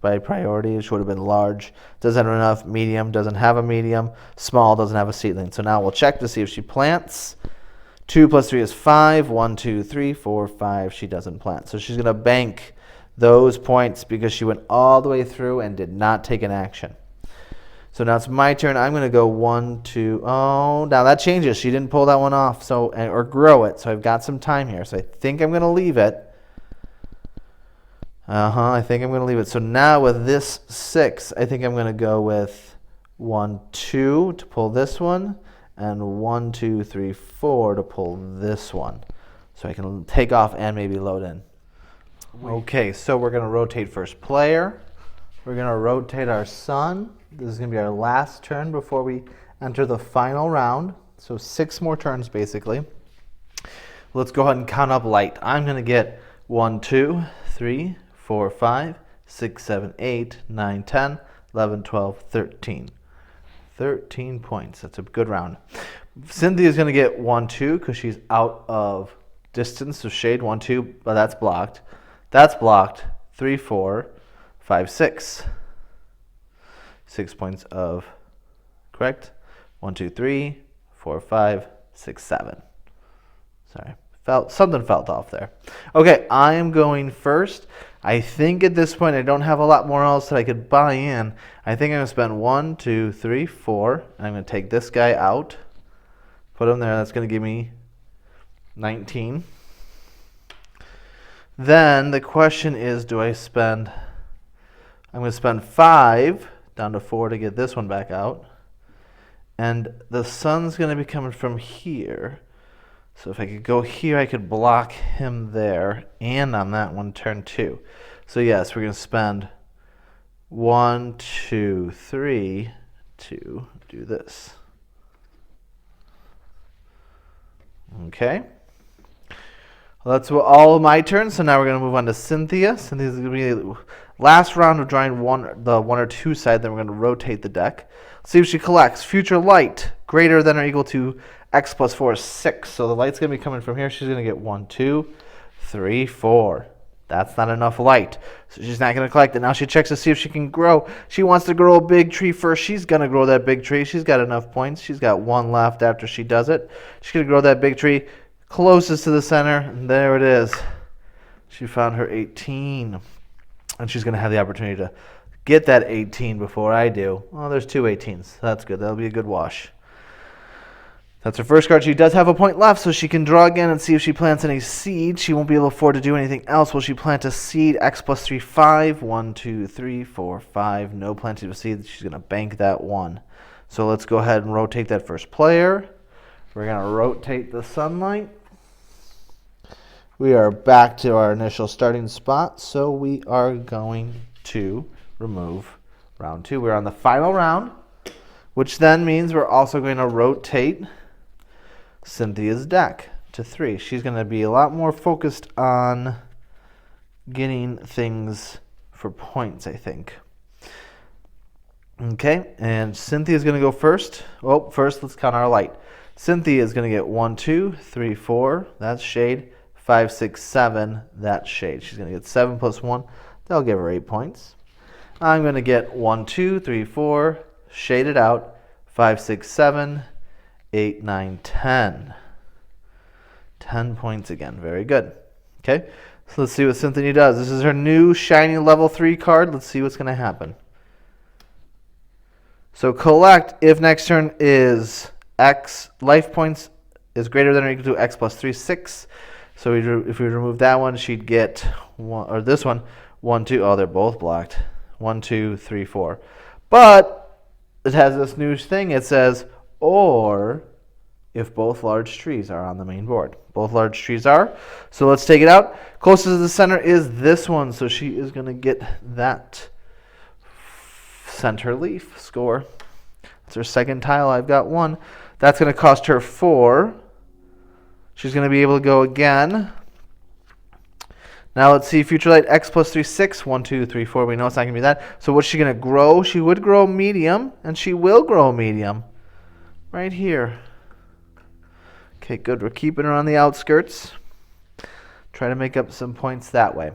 S1: By priority, it should have been large. Doesn't have enough. Medium doesn't have a medium. Small doesn't have a seedling. So now we'll check to see if she plants. 2 plus 3 is 5. 1, 2, 3, 4, 5. She doesn't plant. So she's going to bank those points because she went all the way through and did not take an action. So now it's my turn. I'm going to go 1, 2. Oh, now that changes. She didn't pull that one off or grow it. So I've got some time here. So I think I'm going to leave it. I think I'm going to leave it. So now with this 6, I think I'm going to go with 1, 2 to pull this one, and 1, 2, 3, 4 to pull this one. so I can take off and maybe load in. Okay, so we're going to rotate first player. We're going to rotate our sun. This is going to be our last turn before we enter the final round. So 6 more turns, basically. Let's go ahead and count up light. I'm going to get 1, 2, 3, 4, 5, 6, 7, 8, 9, 10, 11, 12, 13. 13 points. That's a good round. Cynthia's going to get 1, 2 because she's out of distance of shade. 1, 2, but that's blocked. That's blocked. 3, 4, 5, 6. 6 points of correct. 1, 2, 3, 4, 5, 6, 7. Sorry. Something felt off there. Okay, I am going first. I think at this point I don't have a lot more else that I could buy in. I think I'm going to spend 1, 2, 3, 4. And I'm going to take this guy out. Put him there. That's going to give me 19. Then the question is, do I spend... I'm going to spend 5 down to 4 to get this one back out. And the sun's going to be coming from here. So if I could go here, I could block him there and on that one, turn 2. So yes, we're going to spend 1, 2, 3 to do this. Okay. Well, that's all of my turn. So now we're going to move on to Cynthia. Cynthia's going to be the last round of drawing the 1 or 2 side. Then we're going to rotate the deck. See if she collects future light greater than or equal to x plus 4 is 6. So the light's going to be coming from here. She's going to get 1, 2, 3, 4. That's not enough light. So she's not going to collect it. Now she checks to see if she can grow. She wants to grow a big tree first. She's going to grow that big tree. She's got enough points. She's got 1 left after she does it. She's going to grow that big tree closest to the center. And there it is. She found her 18. And she's going to have the opportunity to get that 18 before I do. Well, there's 2 18s. That's good. That'll be a good wash. That's her first card. She does have a point left, so she can draw again and see if she plants any seed. She won't be able to afford to do anything else. Will she plant a seed? X plus 3, 5. 1, 2, 3, 4, 5. No planting of seed. She's going to bank that 1. So let's go ahead and rotate that first player. We're going to rotate the sunlight. We are back to our initial starting spot, so we are going to remove round 2. We're on the final round, which then means we're also going to rotate Cynthia's deck to 3. She's going to be a lot more focused on getting things for points, I think. Okay, and Cynthia's going to go first. Well, first let's count our light. Cynthia is going to get 1, 2, 3, 4. That's shade. 5, 6, 7. That's shade. She's going to get 7 plus 1. That'll give her 8 points. I'm going to get 1, 2, 3, 4. Shaded out. 5, 6, 7. 8, 9, 10. 10 points again. Very good. Okay, so let's see what Cynthia does. This is her new shiny level 3 card. Let's see what's going to happen. So collect if next turn is X life points is greater than or equal to X plus 3, 6. So if we remove that one, she'd get 1, or this one, 1, 2. Oh, they're both blocked. 1, 2, 3, 4. But it has this new thing. It says, or if both large trees are on the main board. Both large trees are. So let's take it out. Closest to the center is this one. So she is going to get that center leaf score. That's her second tile. I've got 1. That's going to cost her 4. She's going to be able to go again. Now let's see future light X plus 3, 6. 1, 2, 3, 4. We know it's not going to be that. So what's she going to grow? She would grow medium, and she will grow medium right here. Okay, good. We're keeping her on the outskirts. Try to make up some points that way.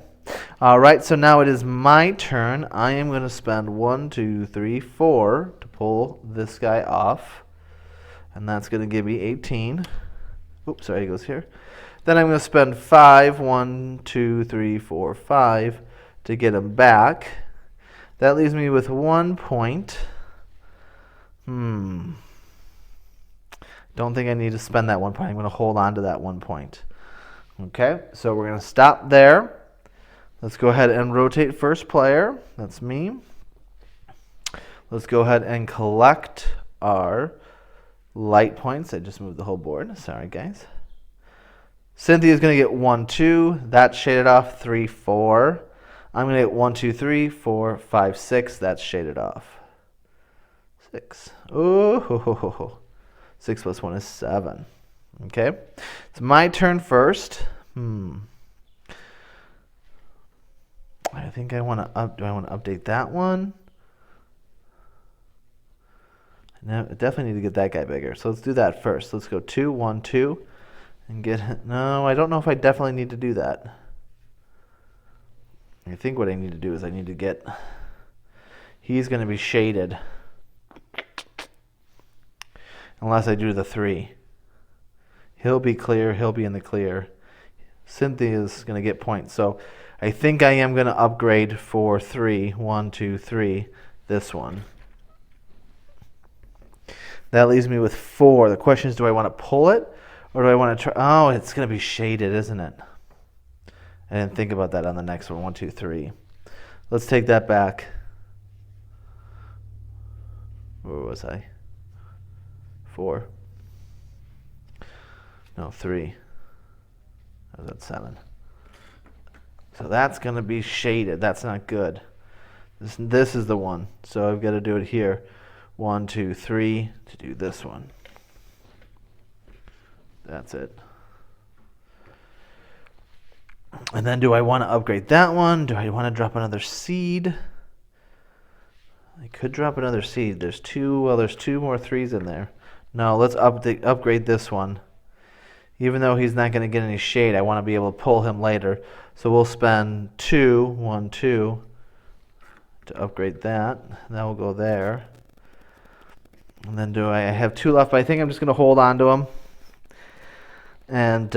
S1: All right, so now it is my turn. I am going to spend 1, 2, 3, 4 to pull this guy off. And that's going to give me 18. Oops, sorry, he goes here. Then I'm going to spend 5, 1, 2, 3, 4, 5 to get him back. That leaves me with 1 point. Don't think I need to spend that 1 point. I'm going to hold on to that 1 point. Okay, so we're going to stop there. Let's go ahead and rotate first player. That's me. Let's go ahead and collect our light points. I just moved the whole board. Sorry, guys. Cynthia's going to get 1, 2. That's shaded off. 3, 4. I'm going to get 1, 2, 3, 4, 5, 6. That's shaded off. 6. Ooh. 6 plus 1 is 7. Okay. It's my turn first. I think I want to do I want to update that one? I definitely need to get that guy bigger. So let's do that first. Let's go 2, 1, 2. And get, no, I don't know if I definitely need to do that. I think what I need to do is I need to get, he's going to be shaded. Unless I do the 3. He'll be clear, he'll be in the clear. Cynthia's going to get points. So I think I am going to upgrade for 3. 1, 2, 3. This one. That leaves me with 4. The question is, do I want to pull it? Or do I want to try? Oh, it's going to be shaded, isn't it? I didn't think about that on the next one. 1, 2, 3. Let's take that back. Where was I? 4. No, 3. I was at 7. So that's going to be shaded. That's not good. This is the one. So I've got to do it here. 1, 2, 3 to do this one. That's it. And then do I want to upgrade that one? Do I want to drop another seed? I could drop another seed. There's 2 more 3s in there. No, let's upgrade this one. Even though he's not going to get any shade, I want to be able to pull him later. So we'll spend 2, 1, 2 to upgrade that. That will go there. And then I have 2 left, but I think I'm just going to hold on to them and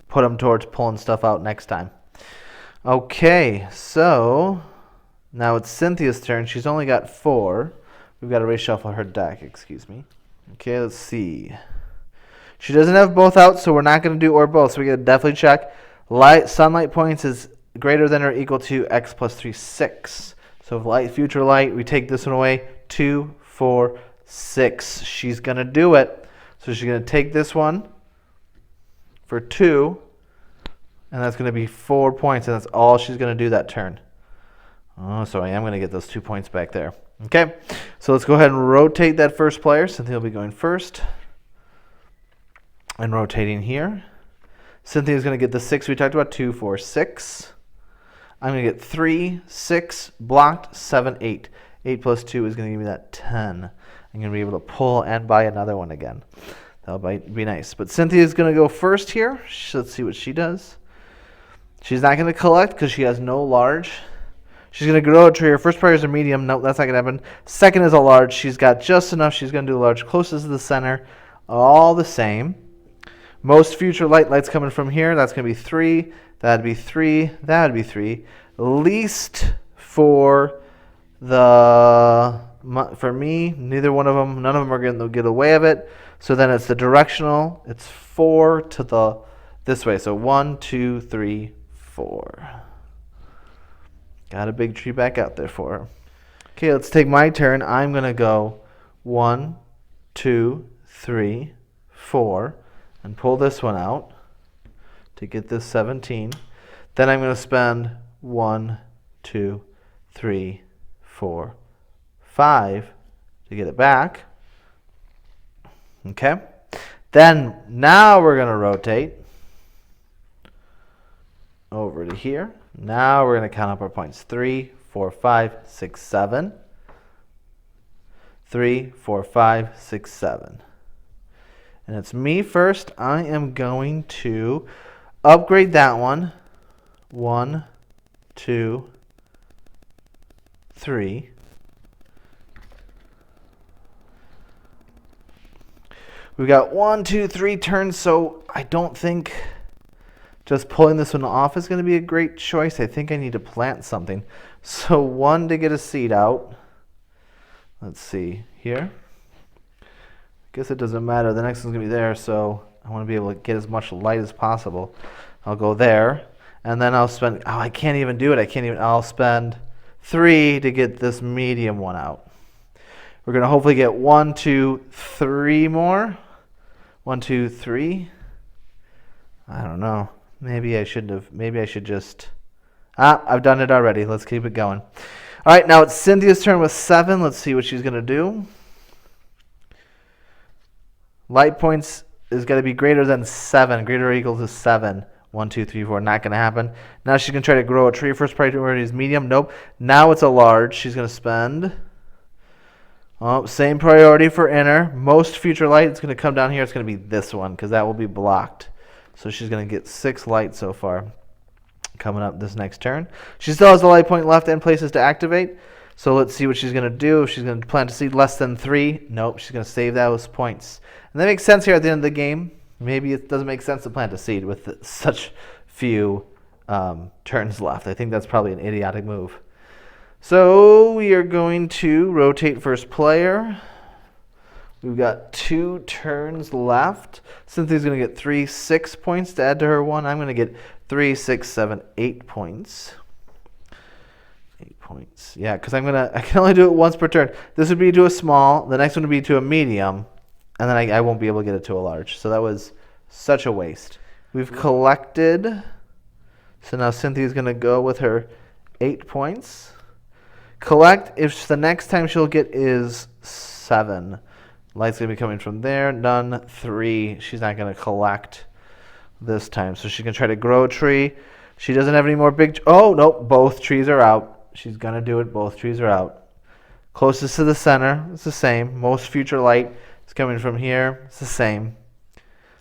S1: put them towards pulling stuff out next time. Okay, so now it's Cynthia's turn. She's only got 4. We've got to reshuffle her deck, excuse me. Okay, let's see. She doesn't have both out, so we're not going to do or both. So we got to definitely check. Sunlight points is greater than or equal to x plus 3, 6. So if future light, we take this one away. 2, 4, 6. She's going to do it. So she's going to take this one for 2. And that's going to be 4 points. And that's all she's going to do that turn. Oh, so I am going to get those 2 points back there. Okay. So let's go ahead and rotate that first player. Cynthia will be going first. And rotating here. Cynthia's going to get the 6 we talked about. 2, 4, 6. I'm going to get 3, 6, blocked, 7, 8. 8 plus 2 is going to give me that 10. I'm going to be able to pull and buy another one again. That'll be nice. But Cynthia's going to go first here. Let's see what she does. She's not going to collect because she has no large. She's going to grow a tree. Her first priority is a medium. Nope, that's not going to happen. Second is a large. She's got just enough. She's going to do a large closest to the center. All the same. Most future light's coming from here. That's going to be 3. That'd be 3. That'd be 3. Least for me, neither one of them, none of them are going to get away of it. So then it's the directional. It's 4 to this way. So 1, 2, 3, 4. Got a big tree back out there for her. Okay, let's take my turn. I'm going to go 1, 2, 3, 4. And pull this one out to get this 17. Then I'm going to spend 1, 2, 3, 4, 5 to get it back. Okay. Then now we're going to rotate over to here. Now we're going to count up our points. 3, 4, 5, 6, 7. 3, 4, 5, 6, 7. And it's me first. I am going to upgrade that one. 1, 2, 3. We've got 1, 2, 3 turns, so I don't think just pulling this one off is going to be a great choice. I think I need to plant something. So 1 to get a seed out. Let's see here. Guess it doesn't matter. The next one's going to be there, so I want to be able to get as much light as possible. I'll go there, and then I'll spend, I can't even do it. I'll spend 3 to get this medium one out. We're going to hopefully get 1, 2, 3 more. 1, 2, 3. I don't know. Maybe I should just... I've done it already. Let's keep it going. All right, now it's Cynthia's turn with 7. Let's see what she's going to do. Light points is going to be greater than 7. Greater or equal to 7. 1, 2, 3, 4. Not going to happen. Now she's going to try to grow a tree. First priority is medium. Nope. Now it's a large. She's going to spend... Oh, same priority for inner. Most future light, it's going to come down here. It's going to be this one because that will be blocked. So she's going to get 6 light so far. Coming up this next turn. She still has the light point left and places to activate. So let's see what she's going to do. If she's going to plant a seed less than 3. Nope, she's going to save those points. And that makes sense here at the end of the game. Maybe it doesn't make sense to plant a seed with such few turns left. I think that's probably an idiotic move. So we are going to rotate first player. We've got 2 turns left. Cynthia's going to get 3, 6 points to add to her 1. I'm going to get 3, 6, 7, 8 points. 8 points. Yeah, because I can only do it once per turn. This would be to a small. The next one would be to a medium. And then I won't be able to get it to a large. So that was such a waste. We've collected. So now Cynthia's going to go with her 8 points. Collect if the next time she'll get is 7. Light's going to be coming from there. None. 3. She's not going to collect this time. So she can try to grow a tree. She doesn't have any more big... Oh, nope. Both trees are out. She's going to do it. Both trees are out. Closest to the center. It's the same. Most future light is coming from here. It's the same.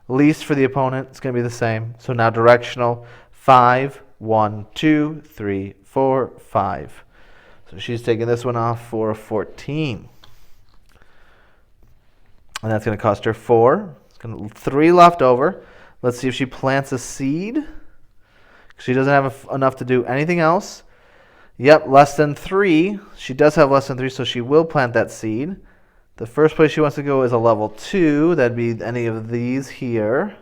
S1: Least for the opponent. It's going to be the same. So now directional. 5. 1, 2, 3, 4, 5. So she's taking this one off for a 14. And that's going to cost her 4. It's going to 3 left over. Let's see if she plants a seed. She doesn't have enough to do anything else. Yep, less than 3. She does have less than 3, so she will plant that seed. The first place she wants to go is a level 2. That'd be any of these here.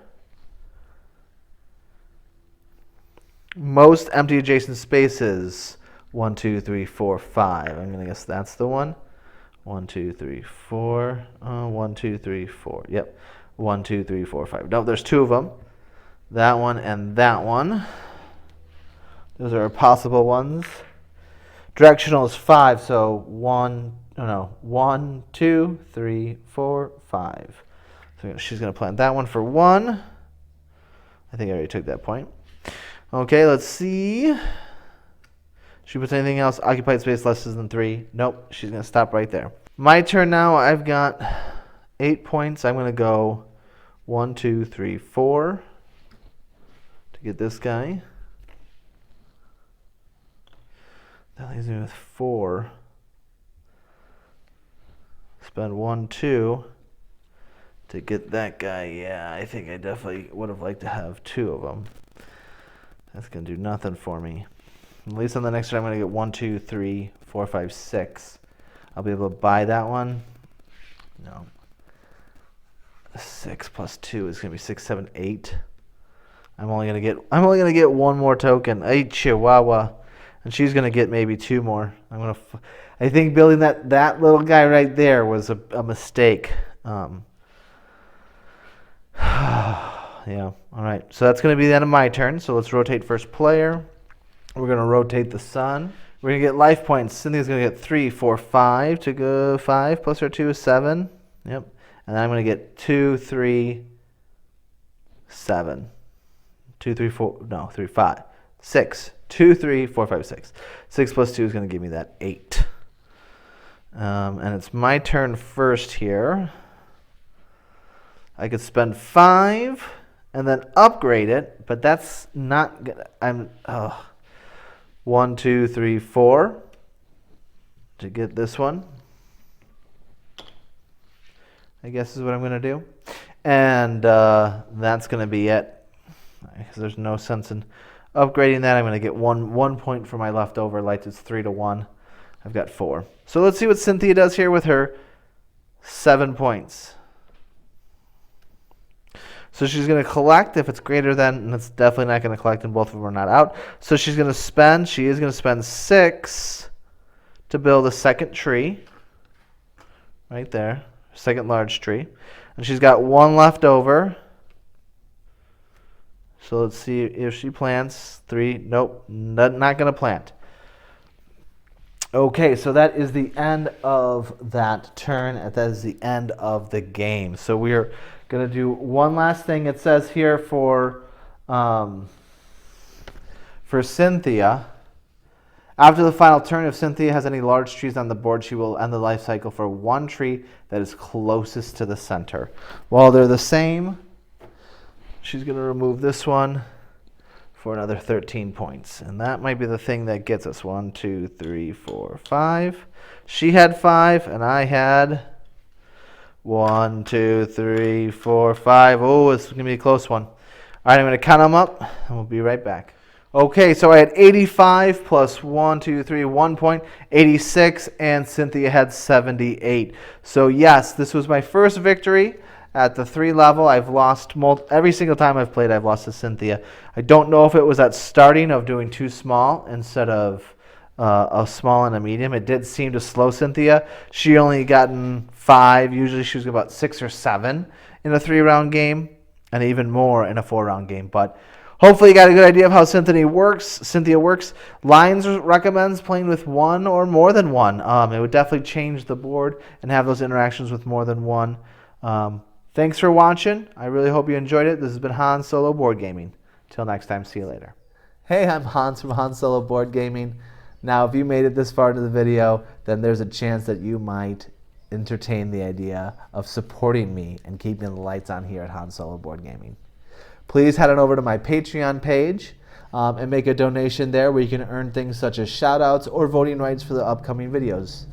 S1: Most empty adjacent spaces. 1, 2, 3, 4, 5. I'm going to guess that's the one. 1, 2, 3, 4. 1, 2, 3, 4. Yep. 1, 2, 3, 4, 5. No, there's 2 of them. That one and that one. Those are possible ones. Directional is 5, so 1, 2, 3, 4, 5. So she's going to plant that one for 1. I think I already took that point. Okay, let's see. She puts anything else, occupied space less than 3. Nope, she's going to stop right there. My turn now. I've got 8 points. I'm going to go 1, 2, 3, 4 to get this guy. That leaves me with 4. Spend 1, 2 to get that guy. Yeah, I think I definitely would have liked to have 2 of them. That's going to do nothing for me. At least on the next turn, I'm going to get 1, 2, 3, 4, 5, 6. I'll be able to buy that one. No. 6 plus 2 is going to be 6, 7, 8. I'm only going to get 1 more token. 8 Chihuahua. And she's going to get maybe 2 more. I think building that little guy right there was a mistake. Yeah. All right. So that's going to be the end of my turn. So let's rotate first player. We're going to rotate the sun. We're going to get life points. Cynthia's going to get 3, 4, 5 to go 5 plus her 2 is 7. Yep. And then I'm going to get 2, 3, 7. 2, 3, 4. No, 3, 5. 6. 2, 3, 4, 5, 6. 6 plus 2 is going to give me that 8. And it's my turn first here. I could spend 5 and then upgrade it, but that's not good. 1, 2, 3, 4 to get this one. I guess is what I'm going to do. And that's going to be it. Because there's no sense in upgrading that. I'm going to get one point for my leftover lights. It's 3 to 1. I've got 4. So let's see what Cynthia does here with her 7 points. So she's going to collect if it's greater than, and it's definitely not going to collect, and both of them are not out. So she is going to spend 6 to build a second tree. Right there. Second large tree. And she's got 1 left over. So let's see if she plants. 3. Nope, not going to plant. Okay, so that is the end of that turn. That is the end of the game. So we're going to do one last thing. It says here for Cynthia, after the final turn, if Cynthia has any large trees on the board, she will end the life cycle for one tree that is closest to the center. While they're the same, she's going to remove this one for another 13 points. And that might be the thing that gets us. 1, 2, 3, 4, 5. She had 5, and I had 1, 2, 3, 4, 5. Oh, it's going to be a close one. All right, I'm going to count them up, and we'll be right back. Okay, so I had 85 plus 1, 2, 3, 1 point, 86, and Cynthia had 78. So yes, this was my first victory at the 3 level. I've lost every single time I've played. I've lost to Cynthia. I don't know if it was at starting of doing too small instead of a small and a medium. It did seem to slow Cynthia. She only gotten 5. Usually she was about 6 or 7 in a 3-round game, and even more in a 4-round game. But hopefully you got a good idea of how Cynthia works. Lines recommends playing with 1 or more than 1. It would definitely change the board and have those interactions with more than 1. Thanks for watching. I really hope you enjoyed it. This has been Han Solo Board Gaming. Till next time, see you later. Hey, I'm Hans from Han Solo Board Gaming. Now, if you made it this far into the video, then there's a chance that you might entertain the idea of supporting me and keeping the lights on here at Han Solo Board Gaming. Please head on over to my Patreon page and make a donation there where you can earn things such as shout-outs or voting rights for the upcoming videos.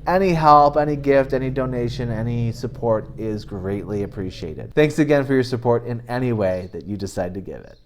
S1: Any help, any gift, any donation, any support is greatly appreciated. Thanks again for your support in any way that you decide to give it.